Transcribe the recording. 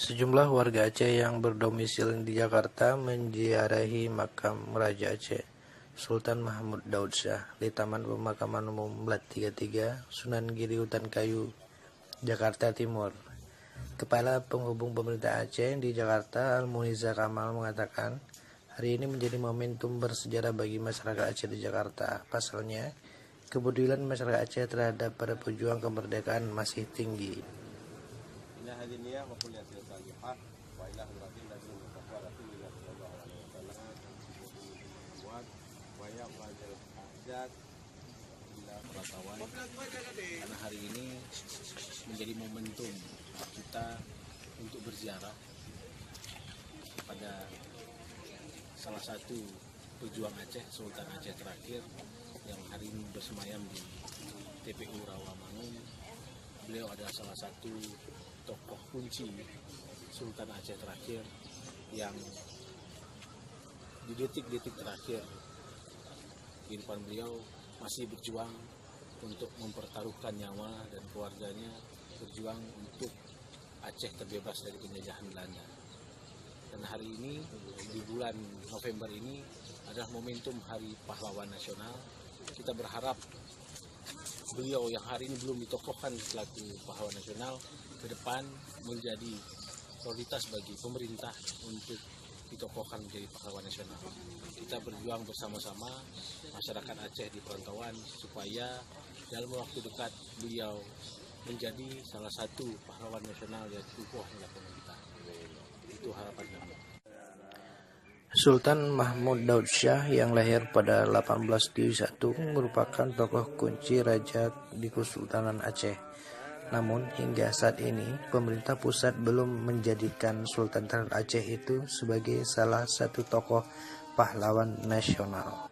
Sejumlah warga Aceh yang berdomisili di Jakarta menziarahi makam Raja Aceh, Sultan Mahmud Daud Shah, di Taman Pemakaman Umum Blat 33, Sunan Giri Hutan Kayu, Jakarta Timur. Kepala Penghubung Pemerintah Aceh di Jakarta, Al-Muniza Kamal, mengatakan, hari ini menjadi momentum bersejarah bagi masyarakat Aceh di Jakarta. Pasalnya, kepedulian masyarakat Aceh terhadap para pejuang kemerdekaan masih tinggi. Karena hari ini menjadi momentum kita untuk berziarah pada salah satu pejuang Aceh, Sultan Aceh terakhir yang hari ini bersemayam di TPU Rawamangun. Beliau adalah salah satu tokoh kunci Sultan Aceh terakhir yang di detik-detik terakhir kehidupan beliau masih berjuang untuk mempertaruhkan nyawa dan keluarganya, berjuang untuk Aceh terbebas dari penjajahan Belanda. Dan hari ini, di bulan November ini, adalah momentum Hari Pahlawan Nasional. Kita berharap beliau yang hari ini belum ditokohkan selaku pahlawan nasional, ke depan menjadi prioritas bagi pemerintah untuk ditokohkan menjadi pahlawan nasional. Kita berjuang bersama-sama masyarakat Aceh di perantauan supaya dalam waktu dekat beliau menjadi salah satu pahlawan nasional yang didukung oleh pemerintah. Itu harapan kami. Sultan Mahmud Daud Shah yang lahir pada 1871 merupakan tokoh kunci raja di Kesultanan Aceh. Namun hingga saat ini pemerintah pusat belum menjadikan Sultan Terhad Aceh itu sebagai salah satu tokoh pahlawan nasional.